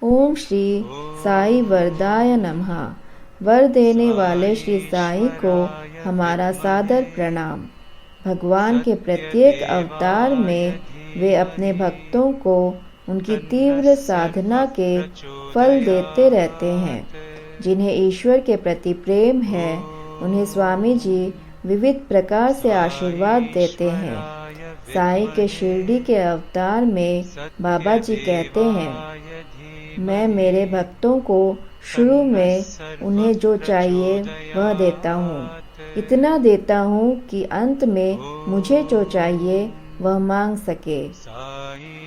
ओम श्री साई वरदाय नमः। वर देने वाले श्री साई को हमारा सादर प्रणाम। भगवान के प्रत्येक अवतार में वे अपने भक्तों को उनकी तीव्र साधना के फल देते रहते हैं। जिन्हें ईश्वर के प्रति प्रेम है, उन्हें स्वामी जी विविध प्रकार से आशीर्वाद देते हैं। साई के शिरडी के अवतार में बाबा जी कहते हैं, मैं मेरे भक्तों को शुरू में उन्हें जो चाहिए वह देता हूँ। इतना देता हूँ कि अंत में मुझे जो चाहिए वह मांग सके।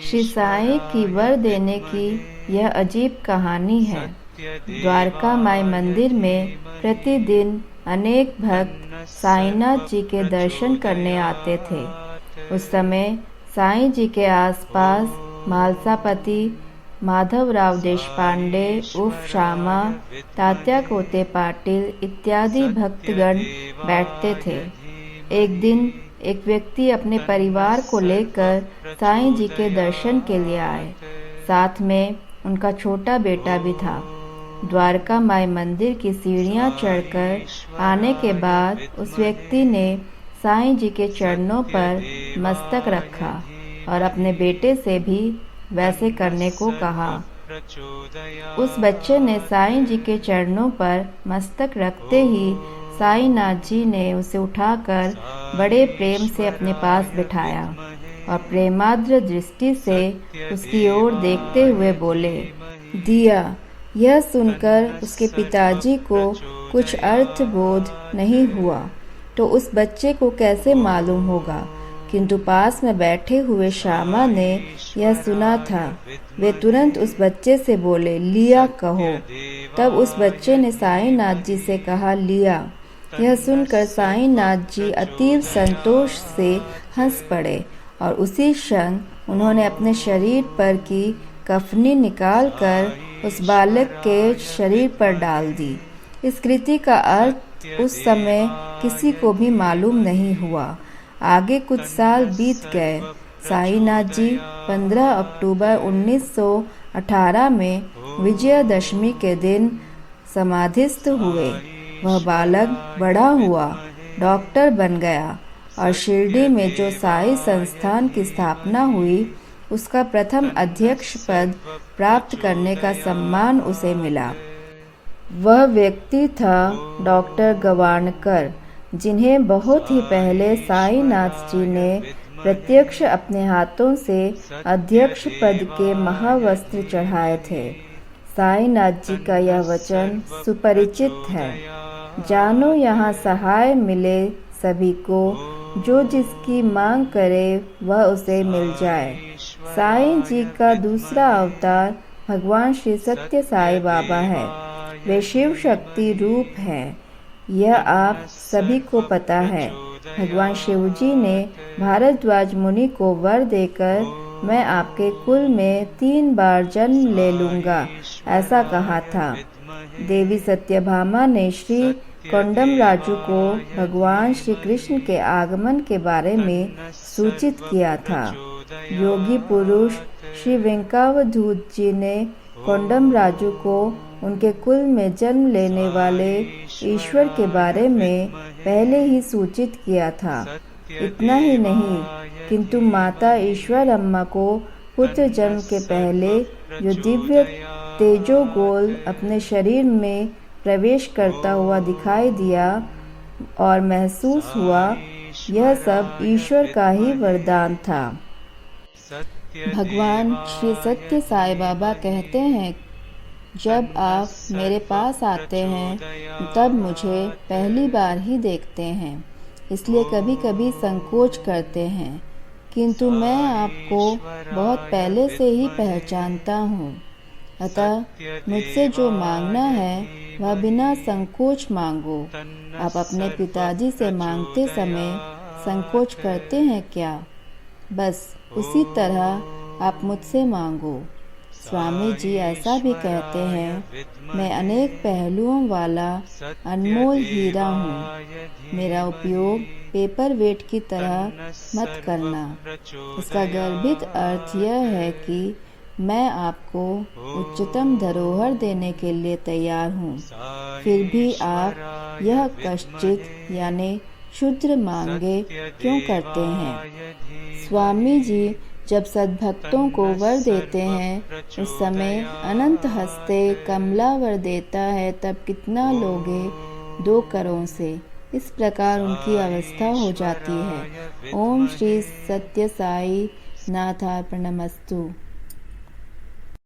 श्री साई की वर देने की यह अजीब कहानी है। द्वारका माई मंदिर में प्रतिदिन अनेक भक्त साईनाथ जी के दर्शन करने आते थे। उस समय साईं जी के आसपास मालसापति, माधवराव देशपांडे उर्फ श्यामा, तात्या कोते पाटिल इत्यादि भक्तगण बैठते थे। एक दिन एक व्यक्ति अपने परिवार को लेकर साईं जी के दर्शन के लिए आए। साथ में उनका छोटा बेटा भी था। द्वारका माई मंदिर की सीढ़ियां चढ़कर आने के बाद उस व्यक्ति ने साईं जी के चरणों पर मस्तक रखा और अपने बेटे से भी वैसे करने को कहा। उस बच्चे ने साईं जी के चरणों पर मस्तक रखते ही साईनाथ जी ने उसे उठाकर बड़े प्रेम से अपने पास बिठाया और प्रेमाद्र दृष्टि से उसकी ओर देखते हुए बोले, दिया। यह सुनकर उसके पिताजी को कुछ अर्थबोध नहीं हुआ तो उस बच्चे को कैसे मालूम होगा, किंतु पास में बैठे हुए श्यामा ने यह सुना था। वे तुरंत उस बच्चे से बोले, लिया कहो। तब उस बच्चे ने साईनाथ जी से कहा, लिया। यह सुनकर साईनाथ जी अतीव संतोष से हंस पड़े और उसी क्षण उन्होंने अपने शरीर पर की कफनी निकालकर उस बालक के शरीर पर डाल दी। इस कृति का अर्थ उस समय किसी को भी मालूम नहीं हुआ। आगे कुछ साल बीत गए। साईनाथ जी 15 अक्टूबर 1918 में विजयादशमी के दिन समाधिस्थ हुए। वह बालक बड़ा हुआ, डॉक्टर बन गया और शिरडी में जो साई संस्थान की स्थापना हुई उसका प्रथम अध्यक्ष पद प्राप्त करने का सम्मान उसे मिला। वह व्यक्ति था डॉक्टर गवाणकर, जिन्हें बहुत ही पहले साईनाथ जी ने प्रत्यक्ष अपने हाथों से अध्यक्ष पद के महावस्त्र चढ़ाए थे। साईनाथ जी का यह वचन सुपरिचित है, जानो यहाँ सहाय मिले सभी को, जो जिसकी मांग करे वह उसे मिल जाए। साईं जी का दूसरा अवतार भगवान श्री सत्य साई बाबा है। वे शिव शक्ति रूप हैं, यह आप सभी को पता है। भगवान शिव जी ने भारद्वाज मुनि को वर देकर मैं आपके कुल में 3 बार जन्म ले लूंगा ऐसा कहा था। देवी सत्यभामा ने श्री कोंडम राजू को भगवान श्री कृष्ण के आगमन के बारे में सूचित किया था। योगी पुरुष श्री वेंकावधूत जी ने कोंडम राजू को उनके कुल में जन्म लेने वाले ईश्वर के बारे में पहले ही सूचित किया था। इतना ही नहीं, किंतु माता ईश्वर अम्मा को पुत्र जन्म के पहले जो दिव्य तेजोगोल अपने शरीर में प्रवेश करता हुआ दिखाई दिया और महसूस हुआ, यह सब ईश्वर का ही वरदान था। भगवान श्री सत्य साई बाबा कहते हैं, जब आप मेरे पास आते हैं तब मुझे पहली बार ही देखते हैं, इसलिए कभी कभी संकोच करते हैं, किंतु मैं आपको बहुत पहले से ही पहचानता हूँ। अतः मुझसे जो मांगना है वह बिना संकोच मांगो। आप अपने पिताजी से मांगते समय संकोच करते हैं क्या? बस उसी तरह आप मुझसे मांगो। स्वामी जी ऐसा भी कहते हैं, मैं अनेक पहलुओं वाला अनमोल हीरा हूँ, मेरा उपयोग पेपर वेट की तरह मत करना। इसका गर्भित अर्थ यह है कि मैं आपको उच्चतम धरोहर देने के लिए तैयार हूँ। फिर भी आप यह कश्चित यानी क्षुद्र मांगे क्यों करते हैं? स्वामी जी जब सद्भक्तों को वर देते हैं उस समय अनंत हस्ते कमला वर देता है, तब कितना लोगे 2 करों से। इस प्रकार उनकी अवस्था हो जाती है। ओम श्री सत्य साई नाथार्पणमस्तु।